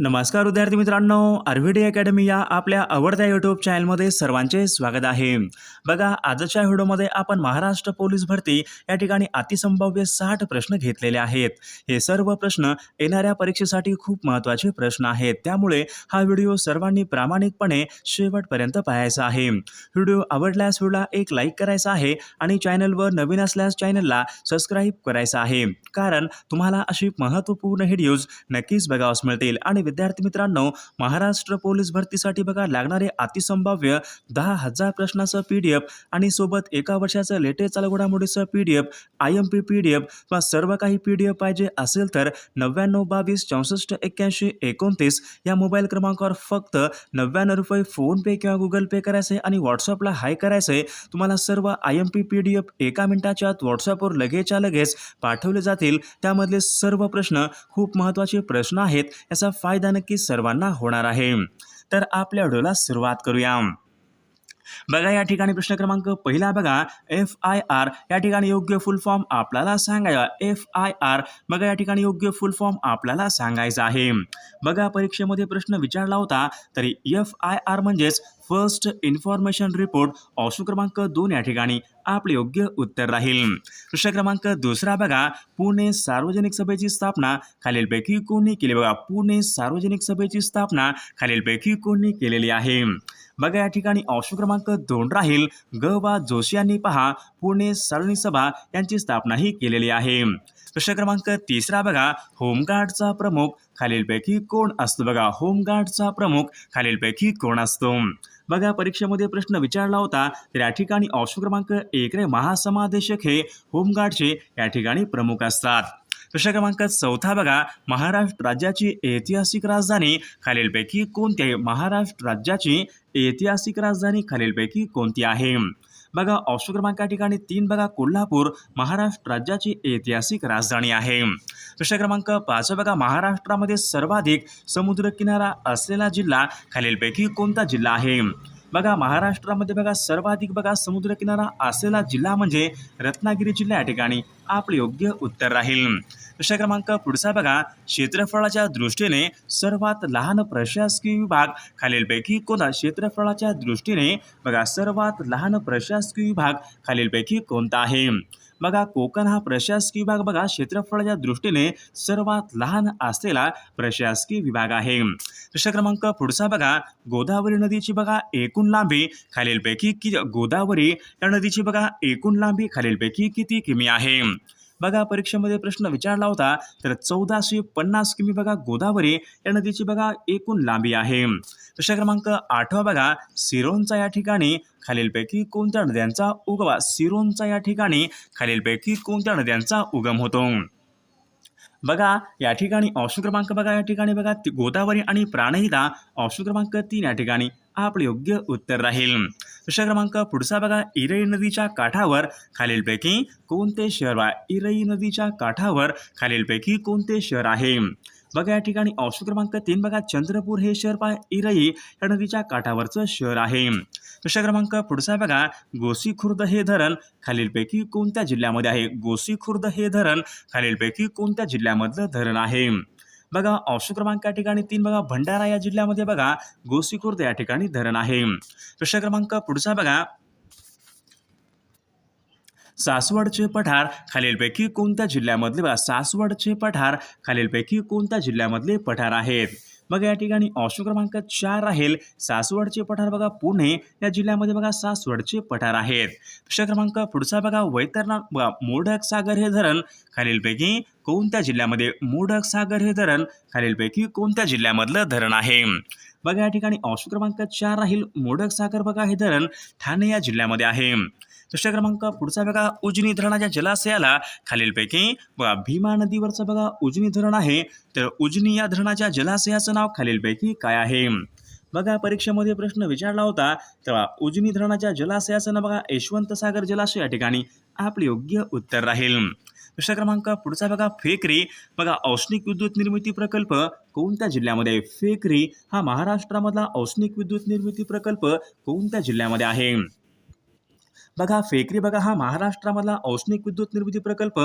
नमस्कार विद्यार्थी मित्रांनो, आरव्हीडी अकॅडमी या आपल्या आवडत्या यूट्यूब चॅनलमध्ये सर्वांचे स्वागत आहे. बघा, आजच्या व्हिडिओमध्ये आपण महाराष्ट्र पोलीस भरती या ठिकाणी अतिसंभाव्य 60 प्रश्न घेतलेले आहेत. हे सर्व प्रश्न येणाऱ्या परीक्षेसाठी खूप महत्त्वाचे प्रश्न आहेत. त्यामुळे हा व्हिडिओ सर्वांनी प्रामाणिकपणे शेवटपर्यंत पाहायचा आहे. व्हिडिओ आवडल्यास व्हिडिओला एक लाईक करायचा आहे आणि चॅनलवर नवीन असल्यास चॅनलला सबस्क्राईब करायचं आहे, कारण तुम्हाला अशी महत्त्वपूर्ण व्हिडिओज नक्कीच बघावयास मिळतील. आणि विद्यार्थी मित्रांनो, महाराष्ट्र पोलीस भरतीसाठी बघा लागणारे अतिसंभाव्य 10,000 प्रश्नाचं PDF आणि सोबत एका वर्षाचं लेटेस्ट चालू घडामोडीचं PDF, IMP PDF किंवा सर्व काही PDF पाहिजे असेल तर 9922 64 81 29 या मोबाईल क्रमांकावर फक्त 99 रुपये फोनपे किंवा गुगल पे करायचे आणि व्हॉट्सअपला हाय करायचे. तुम्हाला सर्व IMP PDF एका मिनिटाच्या आत व्हॉट्सअपवर लगेचच्या लगेच पाठवले जातील. त्यामधले सर्व प्रश्न खूप महत्त्वाचे प्रश्न आहेत. याचा फायदा नक्की सर्वांना होणार आहे. तर आपल्या व्हिडिओला सुरुवात करूया. बघा, या ठिकाणी प्रश्न क्रमांक पहिला बघा, FIR या ठिकाणी योग्य फुल फॉर्म आपल्याला सांगायचा. FIR बघा, या ठिकाणी योग्य फुल फॉर्म आपल्याला सांगायचा आहे. बघा, परीक्षेमध्ये प्रश्न विचारला होता, तरी FIR म्हणजेच फर्स्ट इन्फॉर्मेशन रिपोर्ट. ऑप्शन क्रमांक 2 या ठिकाणी आपले योग्य उत्तर राहील. प्रश्न क्रमांक दुसरा बघा, पुणे सार्वजनिक सभेची स्थापना खालीलपैकी कोणी केली? बघा, पुणे सार्वजनिक सभेची स्थापना खालीलपैकी कोणी केलेली आहे? बघा, या ठिकाणी ऑप्शन क्रमांक 2 राहील. ग. जोशी यांनी पहा पुणे सार्वजनिक सभा यांची स्थापना ही केलेली आहे. प्रश्न क्रमांक तिसरा बघा, होमगार्डचा प्रमुख खालीलपैकी कोण असतो? बघा, होमगार्डचा प्रमुख खालीलपैकी कोण असतो? बघा, परीक्षेमध्ये प्रश्न विचारला होता, तर या ठिकाणी ऑप्शन क्रमांक 1 रे महासमादेशक हे होमगार्डचे या ठिकाणी प्रमुख असतात. प्रश्न क्रमांक 4 बघा, महाराष्ट्र राज्याची ऐतिहासिक राजधानी खालीलपैकी कोणती आहे? महाराष्ट्र राज्याची ऐतिहासिक राजधानी खालीलपैकी कोणती आहे? बघा, ऑप्शन क्रमांक या ठिकाणी 3 बघा, कोल्हापूर महाराष्ट्र राज्याची ऐतिहासिक राजधानी आहे. प्रश्न क्रमांक 5 बघा, महाराष्ट्रामध्ये सर्वाधिक समुद्रकिनारा असलेला जिल्हा खालीलपैकी कोणता जिल्हा आहे? बघा, महाराष्ट्रामध्ये बघा सर्वाधिक बघा समुद्रकिनारा असलेला जिल्हा म्हणजे रत्नागिरी जिल्हा या ठिकाणी आपले योग्य उत्तर राहील. प्रश्न क्रमांक पुढचा बघा, क्षेत्रफळाच्या दृष्टीने सर्वात लहान प्रशासकीय विभाग खालीलपैकी कोणता? क्षेत्रफळाच्या दृष्टीने बघा सर्वात लहान प्रशासकीय विभाग खालीलपैकी कोणता आहे? बघा, कोकण हा प्रशासकीय विभाग बघा क्षेत्रफळाच्या दृष्टीने सर्वात लहान असलेला प्रशासकीय विभाग आहे. प्रश्न क्रमांक पुढचा बघा, गोदावरी नदीची बघा एकूण लांबी खालीलपैकी किती? गोदावरी या नदीची बघा एकूण लांबी खालीलपैकी किती किमी आहे? बघा, परीक्षेमध्ये प्रश्न विचारला होता, तर 1450 किमी बघा गोदावरी या नदीची बघा एकूण लांबी आहे. प्रश्न क्रमांक 8 बघा, सिरोंचा या ठिकाणी खालीलपैकी कोणत्या नद्यांचा उगम? सिरोंचा या ठिकाणी खालीलपैकी कोणत्या नद्यांचा उगम होतो? बघा, या ठिकाणी ऑप्शन क्रमांक बघा या ठिकाणी बघा गोदावरी आणि प्राणहिता. ऑप्शन क्रमांक 3 या ठिकाणी आपले योग्य उत्तर राहील. प्रश्न क्रमांक पुढचा बघा, इरई नदीच्या काठावर खालीलपैकी कोणते शहर आहे? इरई नदीच्या काठावर खालीलपैकी कोणते शहर आहे? बघा, या ठिकाणी ऑप्शन क्रमांक 3 बघा, चंद्रपूर हे शहर इरई या नदीच्या काठावरचं शहर आहे. प्रश्न क्रमांक पुढचा बघा, गोसीखुर्द हे धरण खालीलपैकी कोणत्या जिल्ह्यामध्ये आहे? गोसीखुर्द हे धरण खालीलपैकी कोणत्या जिल्ह्यामधलं धरण आहे? बघा, ऑप्शन क्रमांक या ठिकाणी 3 बघा, भंडारा या जिल्ह्यामध्ये बघा गोसीखुर्द या ठिकाणी धरण आहे. प्रश्न क्रमांक पुढचा बघा, सासवडचे पठार खालीलपैकी कोणत्या जिल्ह्यामधले? बघा, सासवडचे पठार खालीलपैकी कोणत्या जिल्ह्यामधले पठार आहेत? बघा, या ठिकाणी ऑप्शन क्रमांक 4 राहील. सासवडचे पठार बघा पुणे या जिल्ह्यामध्ये बघा सासवडचे पठार आहेत. प्रश्न क्रमांक पुढचा बघा, वैतरणा बघा मोडक सागर हे धरण खालीलपैकी कोणत्या जिल्ह्यामध्ये? मोडक सागर हे धरण खालीलपैकी कोणत्या जिल्ह्यामधलं धरण आहे? बघा, या ठिकाणी ऑप्शन क्रमांक 4 राहील. मोडक सागर बघा हे धरण ठाणे या जिल्ह्यामध्ये आहे. प्रश्न क्रमांक पुढचा बघा, उजनी धरणाच्या जलाशयाला खालीलपैकी बघा भीमा नदीवरचं बघा उजनी धरण आहे, तर उजनी या धरणाच्या जलाशयाचं नाव खालीलपैकी काय आहे? बघा, परीक्षेमध्ये प्रश्न विचारला होता, तेव्हा उजनी धरणाच्या जलाशयाचं नाव बघा यशवंत सागर जलाशय या ठिकाणी आपले योग्य उत्तर राहील. प्रश्न क्रमांक पुढचा बघा, फेकरी बघा औष्णिक विद्युत निर्मिती प्रकल्प कोणत्या जिल्ह्यामध्ये आहे? फेकरी हा महाराष्ट्रामधला औष्णिक विद्युत निर्मिती प्रकल्प कोणत्या जिल्ह्यामध्ये आहे? बघा फेकरी बघा हा महाराष्ट्रामधला औष्णिक विद्युत निर्मिती प्रकल्प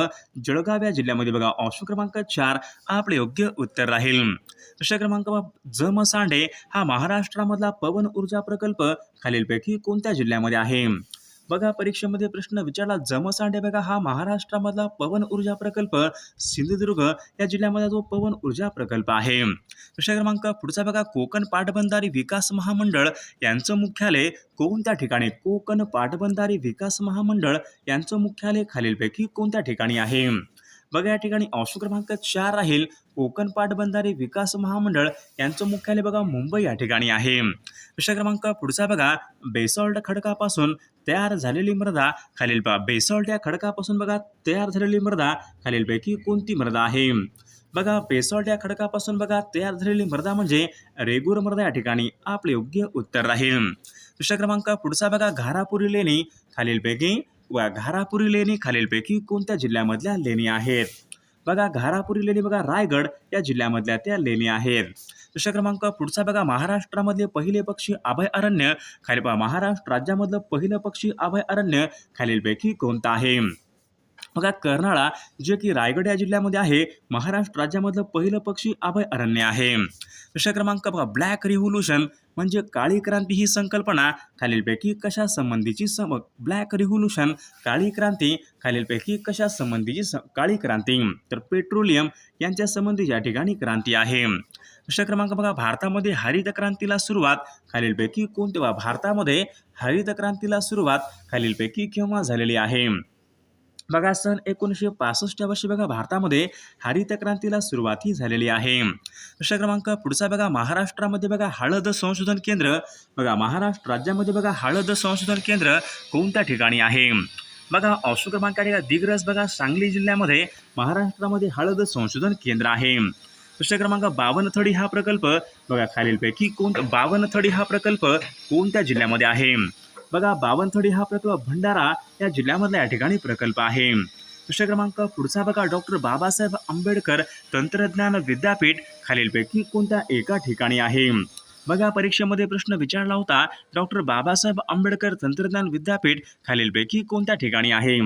जळगाव या जिल्ह्यामध्ये बघा ऑप्शन क्रमांक 4 आपले योग्य उत्तर राहील. प्रश्न क्रमांक जमसांडे हा महाराष्ट्रामधला पवन ऊर्जा प्रकल्प खालीलपैकी कोणत्या जिल्ह्यामध्ये आहे? बघा परीक्षेमध्ये प्रश्न विचारला जमसांडे बघा हा महाराष्ट्रामधला पवन ऊर्जा प्रकल्प सिंधुदुर्ग या जिल्ह्यामध्ये जो पवन ऊर्जा प्रकल्प आहे. प्रश्न क्रमांक पुढचा बघा कोकण पाटबंधारी विकास महामंडळ यांचं मुख्यालय कोणत्या ठिकाणी? कोकण पाटबंधारी विकास महामंडळ यांचं मुख्यालय खालीलपैकी कोणत्या ठिकाणी आहे? बघा या ठिकाणी ऑप्शन क्रमांक 4 राहील कोकण पाटबंधारे विकास महामंडळ यांचं मुख्यालय बघा मुंबई या ठिकाणी आहे. प्रश्न क्रमांक पुढचा बघा बेसॉल्ट खडकापासून तयार झालेली मृदा खालील बेसॉल्ट या खडकापासून बघा तयार झालेली मृदा खालीलपैकी कोणती मृदा आहे? बघा बेसॉल्ट या खडकापासून बघा तयार झालेली मृदा म्हणजे रेगूर मृदा या ठिकाणी आपले योग्य उत्तर राहील. प्रश्न क्रमांक पुढचा बघा घारापुरी लेणी खालीलपैकी घारापुरी लेणी खालीलपैकी कोणत्या जिल्ह्यामधल्या लेणी आहेत? बघा घारापुरी लेणी बघा रायगड या जिल्ह्यामधल्या त्या लेणी आहेत. प्रश्न क्रमांक पुढचा बघा महाराष्ट्रामधले पहिले पक्षी अभयारण्य खाली महाराष्ट्र राज्यामधलं पहिलं पक्षी अभयारण्य खालीलपैकी कोणतं आहे? बघा कर्नाळा जे की रायगड या जिल्ह्यामध्ये आहे महाराष्ट्र राज्यामधलं पहिलं पक्षी अभयारण्य आहे. प्रश्न क्रमांक बघा ब्लॅक रिव्होल्यूशन म्हणजे काळी क्रांती ही संकल्पना खालीलपैकी कशा संबंधीची ब्लॅक रिव्होल्यूशन काळी क्रांती खालीलपैकी कशा संबंधीची काळी क्रांती तर पेट्रोलियम यांच्या संबंधी या ठिकाणी क्रांती आहे. प्रश्न क्रमांक बघा भारतामध्ये हरित क्रांतीला सुरुवात खालीलपैकी कोणत्या भारतामध्ये हरित क्रांतीला सुरुवात खालीलपैकी केव्हा झालेली आहे? बघा सन 1965 वर्षी बघा भारतामध्ये हरित क्रांतीला सुरुवात ही झालेली आहे. प्रश्न क्रमांक पुढचा बघा महाराष्ट्रामध्ये बघा हळद संशोधन केंद्र बघा महाराष्ट्र राज्यामध्ये बघा हळद संशोधन केंद्र कोणत्या ठिकाणी आहे? बघा ऑप्शन क्रमांक दिग्रस बघा सांगली जिल्ह्यामध्ये महाराष्ट्रामध्ये हळद संशोधन केंद्र आहे. प्रश्न क्रमांक 52 हा प्रकल्प बघा खालीलपैकी बावनथडी हा प्रकल्प कोणत्या जिल्ह्यामध्ये आहे? बघा बावनथडी हा प्रकल्प भंडारा या जिल्ह्यामधला या ठिकाणी प्रकल्प आहे. प्रश्न क्रमांक पुढचा बघा डॉक्टर बाबासाहेब आंबेडकर तंत्रज्ञान विद्यापीठ खालीलपैकी कोणत्या एका ठिकाणी आहे? बघा परीक्षेमध्ये प्रश्न विचारला होता डॉक्टर बाबासाहेब आंबेडकर तंत्रज्ञान विद्यापीठ खालीलपैकी कोणत्या ठिकाणी आहे?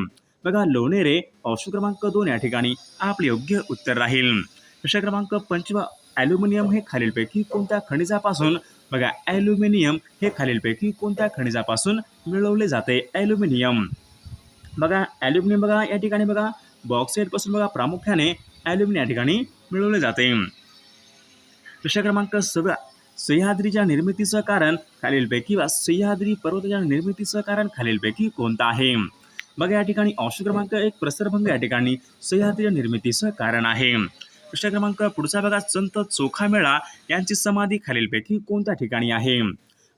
बघा लोणेरे ऑप्शन क्रमांक 2 या ठिकाणी आपले योग्य उत्तर राहील. प्रश्न क्रमांक 5 ॲल्युमिनियम हे खालीलपैकी कोणत्या खनिजापासून बघा ॲल्युमिनियम हे खालीलपैकी कोणत्या खनिजापासून मिळवले जाते? ॲल्युमिनियम बघा ॲल्युमिनियम बघा या ठिकाणी बघा बॉक्साईट पासून बघा प्रामुख्याने ॲल्युमिनियम या ठिकाणी मिळवले जाते. प्रश्न क्रमांक 6 सह्याद्रीच्या निर्मितीचं कारण खालीलपैकी सह्याद्री पर्वताच्या निर्मितीचं कारण खालीलपैकी कोणतं आहे? बघा या ठिकाणी ऑप्शन क्रमांक 1 प्रसरभंग या ठिकाणी सह्याद्रीच्या निर्मितीचं कारण आहे. प्रश्न क्रमांक पुढचा बघा संत चोखामेळा यांची समाधी खालीलपैकी कोणत्या ठिकाणी आहे?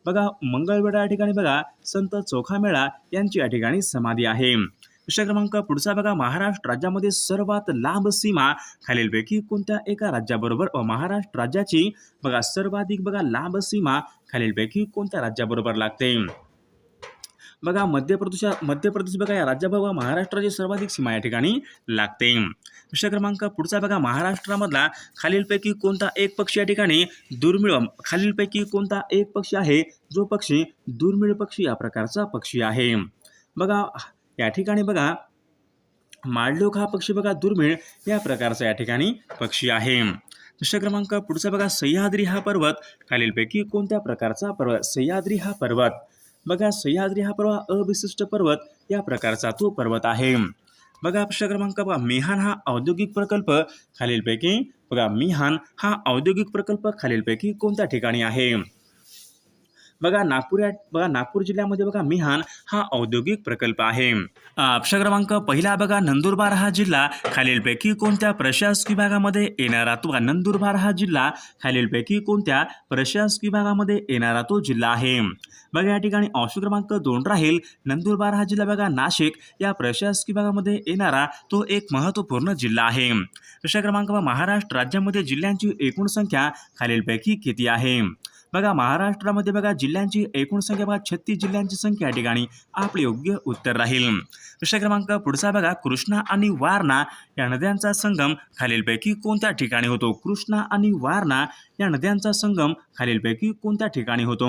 बघा मंगळवेढा या ठिकाणी बघा संत चोखामेळा यांची या ठिकाणी समाधी आहे. प्रश्न क्रमांक पुढचा बघा महाराष्ट्र राज्यामध्ये सर्वात लांब सीमा खालीलपैकी कोणत्या एका राज्याबरोबर महाराष्ट्र राज्याची बघा सर्वाधिक बघा लांब सीमा खालीलपैकी कोणत्या राज्याबरोबर लागते? बघा मध्य प्रदेश बघा या राज्याबरोबर महाराष्ट्राची सर्वाधिक सीमा या ठिकाणी लागते. प्रश्न क्रमांक पुढचा बघा महाराष्ट्रामधला खालीलपैकी कोणता एक पक्षी या ठिकाणी दुर्मिळ खालीलपैकी कोणता एक पक्षी आहे जो पक्षी दुर्मिळ पक्षी या प्रकारचा पक्षी आहे? बघा या ठिकाणी बघा माळढोक हा पक्षी बघा दुर्मिळ या प्रकारचा या ठिकाणी पक्षी आहे. प्रश्न क्रमांक पुढचा बघा सह्याद्री हा पर्वत खालीलपैकी कोणत्या प्रकारचा पर्वत? सह्याद्री हा पर्वत बघा सह्याद्री हा पर्वत अविशिष्ट पर्वत या प्रकारचा तो पर्वत आहे. बघा प्रश्न क्रमांक बघा मिहान हा औद्योगिक प्रकल्प खालीलपैकी बघा मिहान हा औद्योगिक प्रकल्प खालीलपैकी कोणत्या ठिकाणी आहे? बघा नागपूर जिल्ह्यामध्ये बघा मिहान हा औद्योगिक प्रकल्प आहे. प्रश्न क्रमांक पहिला बघा नंदुरबार हा जिल्हा खालीलपैकी कोणत्या प्रशासकीय विभागामध्ये येणारा तो नंदुरबार हा जिल्हा खालीलपैकी कोणत्या प्रशासकीय विभागामध्ये येणारा तो जिल्हा आहे? बघा या ठिकाणी ऑप्शन क्रमांक 2 राहील नंदुरबार हा जिल्हा बघा नाशिक या प्रशासकीय विभागामध्ये येणारा तो एक महत्त्वपूर्ण जिल्हा आहे. प्रश्न क्रमांक महाराष्ट्र राज्यामध्ये जिल्ह्यांची एकूण संख्या खालीलपैकी किती आहे? बघा महाराष्ट्रामध्ये बघा जिल्ह्यांची एकूण संख्या बघा 36 जिल्ह्यांची संख्या या ठिकाणी आपले योग्य उत्तर राहील. प्रश्न क्रमांक पुढचा बघा कृष्णा आणि वारणा या नद्यांचा संगम खालीलपैकी कोणत्या ठिकाणी होतो? कृष्णा आणि वारणा या नद्यांचा संगम खालीलपैकी कोणत्या ठिकाणी होतो?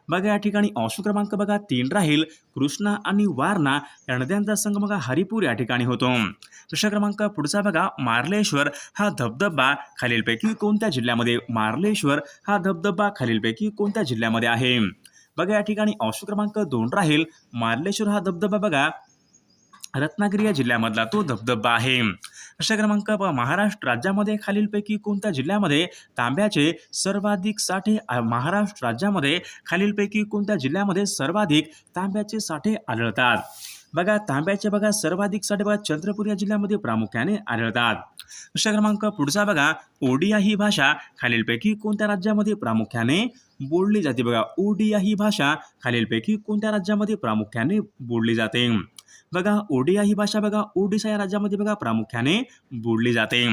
बघा या ठिकाणी ऑप्शन क्रमांक बघा 3 राहील कृष्णा आणि वारणा या नद्यांचा संगम बघा हरिपूर या ठिकाणी होतो. प्रश्न क्रमांक पुढचा बघा मार्लेश्वर हा धबधबा खालीलपैकी कोणत्या जिल्ह्यामध्ये? मार्लेश्वर हा धबधबा खालीलपैकी कोणत्या जिल्ह्यामध्ये आहे? बघा या ठिकाणी ऑप्शन क्रमांक 2 राहील मार्लेश्वर हा धबधबा बघा रत्नागिरी या जिल्ह्यामधला तो धबधबा आहे. प्रश्न क्रमांक महाराष्ट्र राज्यामध्ये खालीलपैकी कोणत्या जिल्ह्यामध्ये तांब्याचे सर्वाधिक साठे महाराष्ट्र राज्यामध्ये खालीलपैकी कोणत्या जिल्ह्यामध्ये सर्वाधिक तांब्याचे साठे आढळतात? बघा तांब्याचे बघा सर्वाधिक साठे बघा चंद्रपूर या जिल्ह्यामध्ये प्रामुख्याने आढळतात. प्रश्न क्रमांक पुढचा बघा ओडिया ही भाषा खालीलपैकी कोणत्या राज्यामध्ये प्रामुख्याने बोलली जाते? बघा ओडिया ही भाषा खालीलपैकी कोणत्या राज्यामध्ये प्रामुख्याने बोलली जाते? बघा ओडिया ही भाषा बघा ओडिशा या राज्यामध्ये बघा प्रामुख्याने बोलली जाते.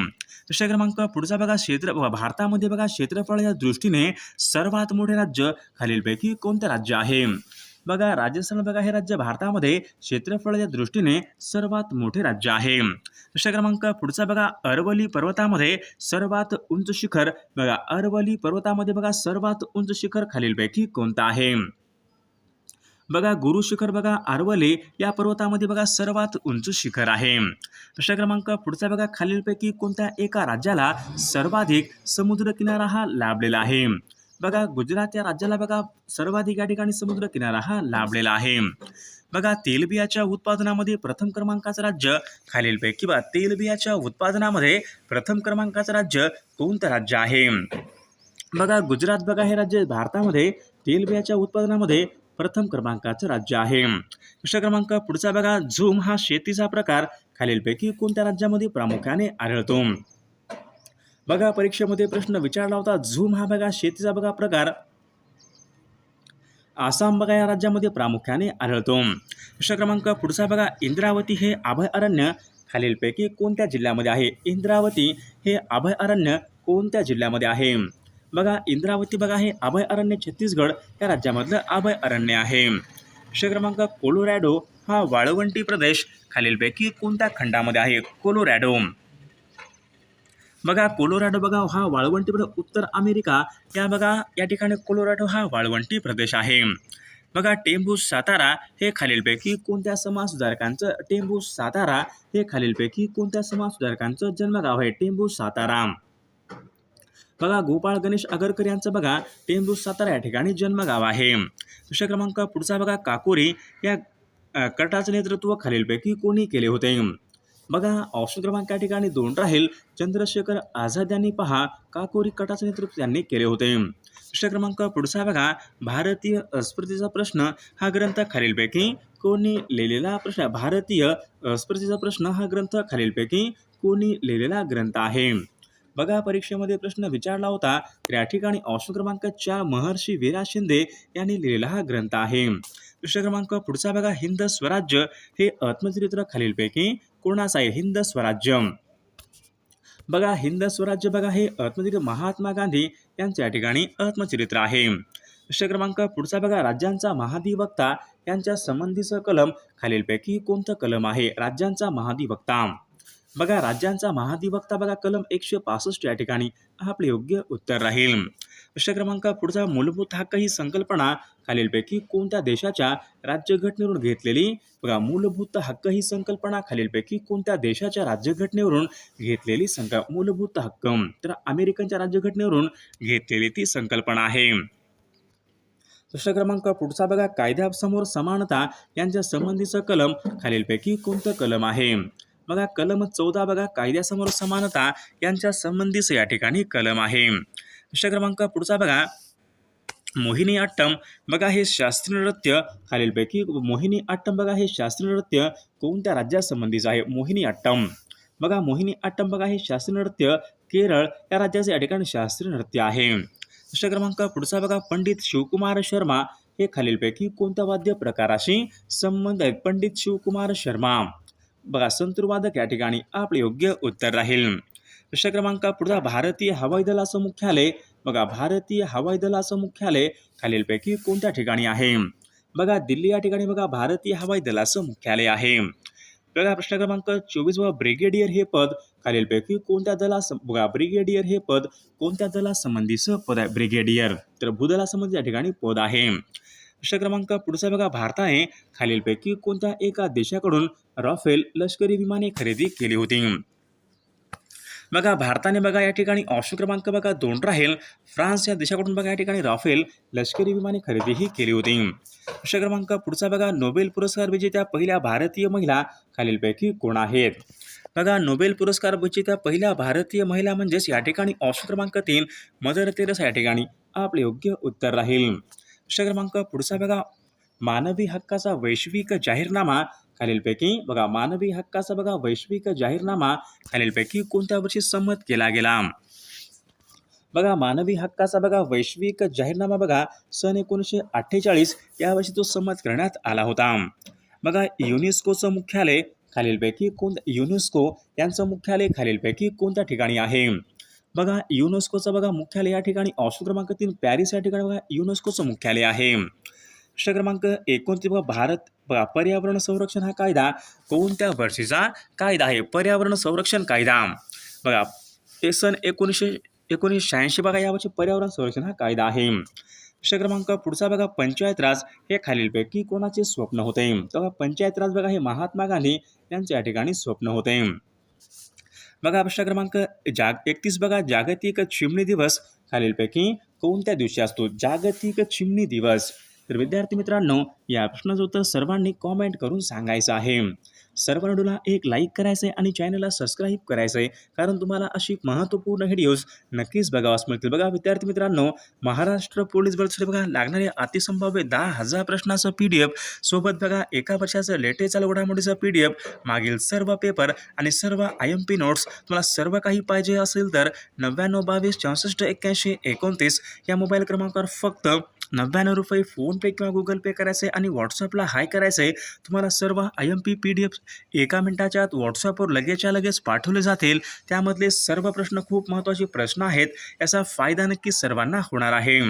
प्रश्न क्रमांक पुढचा बघा भारतामध्ये बघा क्षेत्रफळाच्या दृष्टीने सर्वात मोठे राज्य खालीलपैकी कोणते राज्य आहे? बघा राजस्थान बघा हे राज्य भारतामध्ये क्षेत्रफळाच्या दृष्टीने सर्वात मोठे राज्य आहे. प्रश्न क्रमांक पुढचा बघा अरवली पर्वतामध्ये सर्वात उंच शिखर बघा अरवली पर्वतामध्ये बघा सर्वात उंच शिखर खालीलपैकी कोणतं आहे? बघा गुरु शिखर बघा अरवली या पर्वतामध्ये बघा सर्वात उंच शिखर आहे. प्रश्न क्रमांक पुढचा बघा खालीलपैकी कोणत्या एका राज्याला सर्वाधिक समुद्र किनारा हा लाभलेला आहे? बघा गुजरात या राज्याला बघा सर्वाधिक या ठिकाणी समुद्र किनारा हा लाभलेला आहे. बघा तेलबियाच्या उत्पादनामध्ये प्रथम क्रमांकाचं राज्य खालीलपैकी बघा तेलबियाच्या उत्पादनामध्ये प्रथम क्रमांकाचं राज्य कोणतं राज्य आहे? बघा गुजरात बघा हे राज्य भारतामध्ये तेलबियाच्या उत्पादनामध्ये प्रथम क्रमांकाचं राज्य आहे. प्रश्न क्रमांक पुढचा बघा झूम हा शेतीचा प्रकार खालीलपैकी कोणत्या राज्यामध्ये प्रामुख्याने आढळतो? बघा परीक्षेमध्ये प्रश्न विचारला होता झूम हा बघा शेतीचा बघा प्रकार आसाम बघा या राज्यामध्ये प्रामुख्याने आढळतो. प्रश्न क्रमांक पुढचा बघा इंद्रावती हे अभयारण्य खालीलपैकी कोणत्या जिल्ह्यामध्ये आहे? इंद्रावती हे अभयारण्य कोणत्या जिल्ह्यामध्ये आहे? बघा इंद्रावती बघा हे अभयारण्य छत्तीसगड या राज्यामधलं अभयारण्य आहे. प्रश्न क्रमांक कोलोरॅडो हा वाळवंटी प्रदेश खालीलपैकी कोणत्या खंडामध्ये आहे? कोलोरॅडो बघा कोलोरॅडो बघा हा वाळवंटी प्रदेश उत्तर अमेरिका या ठिकाणी कोलोरॅडो हा वाळवंटी प्रदेश आहे. बघा टेंभूस सातारा हे खालीलपैकी कोणत्या समाजसुधारकांचं टेंभूस सातारा हे खालीलपैकी कोणत्या समाजसुधारकांचं जन्मगाव आहे? टेंभूस सातारा बघा गोपाळ गणेश आगरकर यांचं बघा टेंभूस सातारा या ठिकाणी जन्मगाव आहे. प्रश्न क्रमांक पुढचा बघा काकोरी या गटाचं नेतृत्व खालीलपैकी कोणी केले होते? बघा ऑप्शन क्रमांक या ठिकाणी 2 राहील चंद्रशेखर आझाद यांनी पहा काकोरी गटाचं नेतृत्व त्यांनी केले होते. प्रश्न क्रमांक पुढचा बघा भारतीय स्मृतीचा प्रश्न हा ग्रंथ खालीलपैकी कोणी लिहिलेला प्रश्न? भारतीय स्मृतीचा प्रश्न हा ग्रंथ खालीलपैकी कोणी लिहिलेला ग्रंथ आहे? बघा परीक्षेमध्ये प्रश्न विचारला होता तर या ठिकाणी ऑप्शन क्रमांक 4 महर्षी वीरा शिंदे यांनी लिहिलेला हा ग्रंथ आहे. प्रश्न क्रमांक पुढचा बघा हिंद स्वराज्य हे आत्मचरित्र खालीलपैकी कोणाचं आहे? हिंद स्वराज्य बघा हिंद स्वराज्य बघा हे आत्मचरित्र महात्मा गांधी यांच्या या ठिकाणी आत्मचरित्र आहे. प्रश्न क्रमांक पुढचा बघा राज्यांचा महाधिवक्ता यांच्या संबंधीचं कलम खालीलपैकी कोणतं कलम आहे? राज्यांचा महाधिवक्ता बघा राज्यांचा महाधिवक्ता बघा कलम 165 या ठिकाणी आपले योग्य उत्तर राहील. प्रश्न क्रमांक पुढचा मूलभूत हक्क ही संकल्पना खालीलपैकी कोणत्या देशाच्या राज्यघटनेवरून घेतलेली? बघा मूलभूत हक्क ही संकल्पना खालीलपैकी कोणत्या देशाच्या राज्यघटनेवरून घेतलेली मूलभूत हक्क तर अमेरिकनच्या राज्यघटनेवरून घेतलेली ती संकल्पना आहे. प्रश्न क्रमांक पुढचा बघा कायद्यासमोर समानता यांच्या संबंधीचं कलम खालीलपैकी कोणतं कलम आहे? बघा कलम 14 बघा कायद्यासमोर समानता यांच्या संबंधीचं या ठिकाणी कलम आहे. प्रश्न क्रमांक पुढचा बघा मोहिनी अट्टम बघा हे शास्त्रीय नृत्य खालीलपैकी मोहिनी अट्टम बघा हे शास्त्रीय नृत्य कोणत्या राज्यासंबंधीचं आहे? मोहिनी अट्टम बघा मोहिनी अट्टम बघा हे शास्त्रीय नृत्य केरळ या राज्याचे या ठिकाणी शास्त्रीय नृत्य आहे. प्रश्न क्रमांक पुढचा बघा पंडित शिवकुमार शर्मा हे खालीलपैकी कोणत्या वाद्य प्रकाराशी संबंध आहेत? पंडित शिवकुमार शर्मा बघा संतूरवादक या ठिकाणी आपले योग्य उत्तर राहील. प्रश्न क्रमांक पुढचा भारतीय हवाई दलाचं मुख्यालय बघा भारतीय हवाई दलाचं मुख्यालय खालीलपैकी कोणत्या ठिकाणी आहे? बघा दिल्ली या ठिकाणी बघा भारतीय हवाई दलाचं मुख्यालय आहे. बघा प्रश्न क्रमांक 24 ब्रिगेडियर हे पद खालीलपैकी कोणत्या बघा ब्रिगेडियर हे पद कोणत्या दलासंबंधीचं पद आहे ब्रिगेडियर, तर भूदलासंबंधी या ठिकाणी पद आहे. प्रश्न क्रमांक पुढचा बघा, भारताने खालीलपैकी कोणत्या एका देशाकडून राफेल लष्करी विमाने खरेदी केली होती. बघा भारताने बघा या ठिकाणी ऑप्शन क्रमांक बघा 2 राहील, फ्रान्स या देशाकडून बघा या ठिकाणी राफेल लष्करी विमाने खरेदीही केली होती. प्रश्न क्रमांक पुढचा बघा, नोबेल पुरस्कार विजेत्या पहिल्या भारतीय महिला खालीलपैकी कोण आहेत. बघा नोबेल पुरस्कार विजेत्या पहिल्या भारतीय महिला म्हणजेच या ठिकाणी ऑप्शन क्रमांक 3 मदर तेरेसा या ठिकाणी आपले योग्य उत्तर राहील. प्रश्न क्रमांक पुढचा बघा, मानवी हक्काचा वैश्विक जाहीरनामा खालीलपैकी बघा मानवी हक्काचा बघा वैश्विक जाहीरनामा खालीलपैकी कोणत्या वर्षी संमत केला गेला. बघा मानवी हक्काचा बघा वैश्विक जाहीरनामा बघा सन 1948 या वर्षी तो संमत करण्यात आला होता. बघा युनेस्कोचं मुख्यालय खालीलपैकी युनेस्को यांचं मुख्यालय खालीलपैकी कोणत्या ठिकाणी आहे. बघा युनेस्कोचं बघा मुख्यालय या ठिकाणी ऑप्शन क्रमांक 3 पॅरिस या ठिकाणी बघा युनेस्कोचं मुख्यालय आहे. प्रश्न क्रमांक 29 बघा, भारत बघा पर्यावरण संरक्षण हा कायदा कोणत्या वर्षीचा कायदा आहे. पर्यावरण संरक्षण कायदा बघा हे सन 1986 बघा यावर्षी पर्यावरण संरक्षण हा कायदा आहे. प्रश्न क्रमांक पुढचा बघा, पंचायत राज हे खालीलपैकी कोणाचे स्वप्न होते. तर पंचायत राज बघा हे महात्मा गांधी यांच्या या ठिकाणी स्वप्न होते. बघा प्रश्न क्रमांक 31 बघा, जागतिक चिमणी दिवस खालीलपैकी कोणत्या दिवशी असतो. जागतिक चिमणी दिवस, तर विद्यार्थी मित्रांनो या प्रश्नाचं उत्तर सर्वांनी कॉमेंट करून सांगायचं आहे. सर्व व्हिडिओला एक लाईक करायचं आहे आणि चॅनलला सबस्क्राईब करायचं आहे, कारण तुम्हाला अशी महत्त्वपूर्ण व्हिडिओज नक्कीच बघावास मिळतील. बघा विद्यार्थी मित्रांनो, महाराष्ट्र पोलीस भरतीसाठी बघा लागणारे अतिसंभाव्य 10,000 प्रश्नाचं PDF सोबत बघा एका वर्षाचं लेटेस्ट चालू घडामोडीचं PDF, मागील सर्व पेपर आणि सर्व IMP नोट्स तुम्हाला सर्व काही पाहिजे असेल तर 9922 64 81 29 या मोबाईल क्रमांकावर फक्त 99 रुपये फोनपे किंवा गुगल पे करायचे आणि व्हॉट्सअपला हाय करायचं आहे. तुम्हाला सर्व IMP PDF एका मिनिटाच्या आत व्हॉट्सअपवर लगेचच्या लगेच पाठवले जातील. त्यामधले सर्व प्रश्न खूप महत्त्वाचे प्रश्न आहेत, याचा फायदा नक्की सर्वांना होणार आहे.